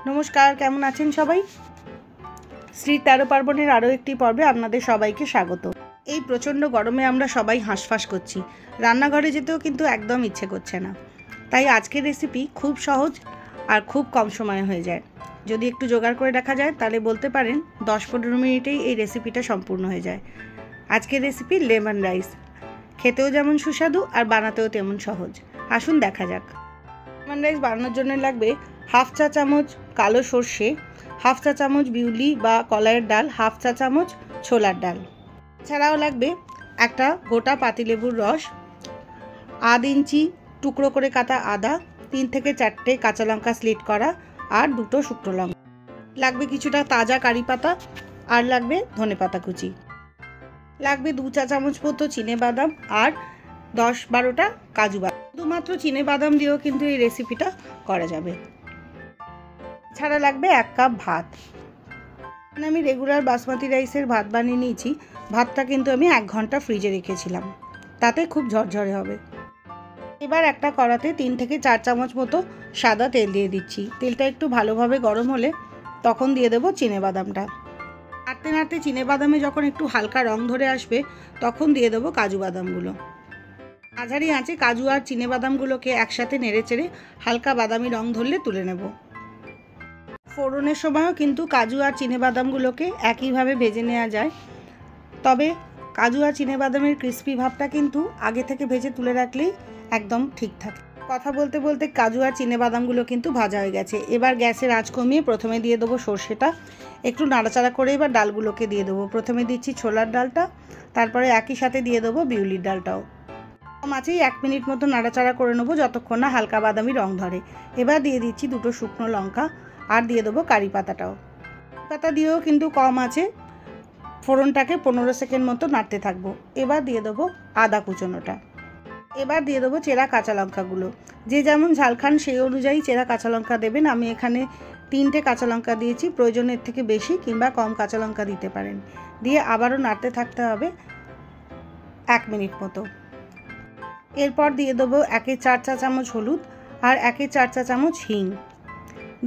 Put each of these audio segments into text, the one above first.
नमस्कार, केमन आছেন সবাই? শ্রী ১৩ পার্বণের আরও একটি পর্বে আপনাদের সবাইকে স্বাগত। এই প্রচণ্ড গরমে আমরা সবাই হাঁসফাঁস করছি, রান্নাঘরে যেতেও কিন্তু একদম ইচ্ছে করছে না। তাই আজকের রেসিপি খুব সহজ আর খুব কম সময়ে হয়ে যায়। যদি একটু জোগাড় করে রাখা যায় তাহলে বলতে পারেন ১০-১৫ মিনিটেই এই রেসিপিটা সম্পূর্ণ হয়ে যায়। আজকের রেসিপি লেমন রাইস, খেতেও যেমন সুস্বাদু আর বানাতেও তেমন সহজ। আসুন দেখা যাক। লেমন রাইস বানানোর জন্য লাগবে হাফ চা চামচ কালো সর্ষে, হাফ চা চামচ বিউলি বা কলাইয়ের ডাল, হাফ চা চামচ ছোলার ডাল। এছাড়াও লাগবে একটা গোটা পাতিলেবুর রস, আধ ইঞ্চি টুকরো করে কাটা আদা, ৩ থেকে ৪টে কাঁচা লঙ্কা স্লিট করা আর 2টো শুকনো লঙ্কা। লাগবে কিছুটা তাজা কারি পাতা আর লাগবে ধনেপাতা কুচি। লাগবে 2 চা চামচ মতো চিনেবাদাম আর 10-12টা কাজু বাদাম। শুধুমাত্র চিনেবাদাম দিয়েও কিন্তু এই রেসিপিটা করা যাবে। ছাড়া লাগবে 1 কাপ ভাত। আমি রেগুলার বাসমতি রাইসের ভাত বানিয়ে নিয়েছি। ভাতটা কিন্তু আমি 1 ঘন্টা ফ্রিজে রেখেছিলাম, তাতে খুব ঝরঝরে হবে। এবার একটা কড়াতে 3 থেকে 4 চামচ মতো সাদা তেল দিয়ে দিচ্ছি। তেলটা একটু ভালোভাবে গরম হলে তখন দিয়ে দেবো চিনেবাদামটা। নাড়তে নাড়তে চিনেবাদামে যখন একটু হালকা রং ধরে আসবে তখন দিয়ে দেবো কাজু বাদামগুলো। মাঝারি আঁচে কাজু আর চিনেবাদামগুলোকে একসাথে নেড়েচেড়ে হালকা বাদামি রং ধরলে তুলে নেব। ফোড়নের সময়ও কিন্তু কাজু আর চিনেবাদামগুলোকে একইভাবে ভেজে নেওয়া যায়, তবে কাজু আর চিনেবাদামের ক্রিস্পি ভাবটা কিন্তু আগে থেকে ভেজে তুলে রাখলেই একদম ঠিক থাকে। কথা বলতে বলতে কাজু আর চিনেবাদামগুলো কিন্তু ভাজা হয়ে গেছে। এবার গ্যাসের আঁচ কমিয়ে প্রথমে দিয়ে দেবো সর্ষেটা, একটু নাড়াচাড়া করে এবার ডালগুলোকে দিয়ে দেবো। প্রথমে দিচ্ছি ছোলার ডালটা, তারপরে একই সাথে দিয়ে দেবো বিউলির ডালটাও। কম আঁচেই 1 মিনিট মতো নাড়াচাড়া করে নেবো যতক্ষণ না হালকা বাদামি রং ধরে। এবার দিয়ে দিচ্ছি 2টো শুকনো লঙ্কা আর দিয়ে দেবো কারি পাতাটাও। পাতা দিয়েও কিন্তু কম আছে ফোড়নটাকে 15 সেকেন্ড মতো নাড়তে থাকবো। এবার দিয়ে দেবো আদা কুচোনোটা। এবার দিয়ে দেবো চেরা কাঁচা লঙ্কাগুলো। যে যেমন ঝাল খান সেই অনুযায়ী চেরা কাঁচা লঙ্কা দেবেন। আমি এখানে 3টে কাঁচা লঙ্কা দিয়েছি, প্রয়োজনের থেকে বেশি কিংবা কম কাঁচা লঙ্কা দিতে পারেন। দিয়ে আবারও নাড়তে থাকতে হবে 1 মিনিট মতো। এরপর দিয়ে দেবো 1/4 চা চামচ হলুদ আর 1/4 চা চামচ হিং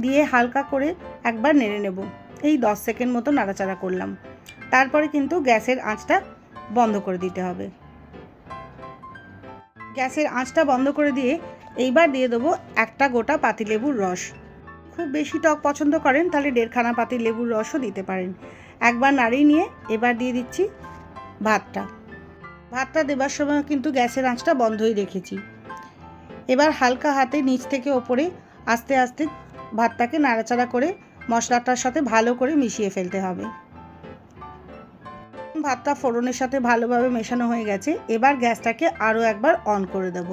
দিয়ে হালকা করে একবার নেড়ে নেব। এই 10 সেকেন্ড মতো নাড়াচাড়া করলাম। তারপরে কিন্তু গ্যাসের আঁচটা বন্ধ করে দিতে হবে। গ্যাসের আঁচটা বন্ধ করে দিয়ে এইবার দিয়ে দেবো একটা গোটা পাতিলেবুর রস। খুব বেশি টক পছন্দ করেন তাহলে 1.5খানা পাতিলেবুর রসও দিতে পারেন। একবার নাড়িয়ে নিয়ে এবার দিয়ে দিচ্ছি ভাতটা দেবার সময় কিন্তু গ্যাসের আঁচটা বন্ধই রেখেছি। এবার হালকা হাতে নিচ থেকে ওপরে আস্তে আস্তে ভাতটাকে নাড়াচাড়া করে মশলাটার সাথে ভালো করে মিশিয়ে ফেলতে হবে। ভাতটা ফোড়নের সাথে ভালোভাবে মেশানো হয়ে গেছে। এবার গ্যাসটাকে আরও একবার অন করে দেব,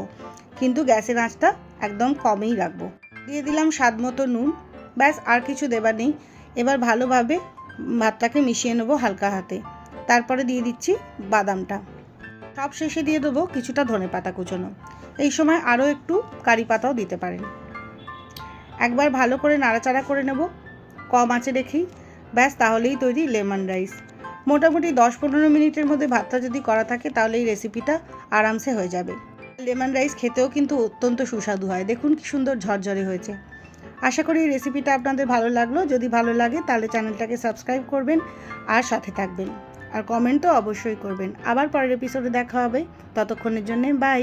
কিন্তু গ্যাসের আঁচটা একদম কমই রাখবো। দিয়ে দিলাম স্বাদ মতো নুন, ব্যাস আর কিছু দেবার নেই। এবার ভালোভাবে ভাতটাকে মিশিয়ে নেবো হালকা হাতে। তারপরে দিয়ে দিচ্ছি বাদামটা। সব শেষে দিয়ে দেবো কিছুটা ধনেপাতা কুচোনো। এই সময় আরও একটু কারি পাতাও দিতে পারেন। একবার ভালো করে নাড়াচাড়া করে নেব কম আঁচে রেখেই। ব্যাস তাহলেই তৈরি লেমন রাইস। মোটামুটি 10-15 মিনিটের মধ্যে ভাতটা যদি করা থাকে তাহলে এই রেসিপিটা আরামসে হয়ে যাবে। লেমন রাইস খেতেও কিন্তু অত্যন্ত সুস্বাদু হয়। দেখুন কি সুন্দর ঝরঝরে হয়েছে। আশা করি এই রেসিপিটা আপনাদের ভালো লাগলো। যদি ভালো লাগে তাহলে চ্যানেলটাকে সাবস্ক্রাইব করবেন আর সাথে থাকবেন, আর কমেন্টও অবশ্যই করবেন। আবার পরের এপিসোডে দেখা হবে, ততক্ষণের জন্য বাই।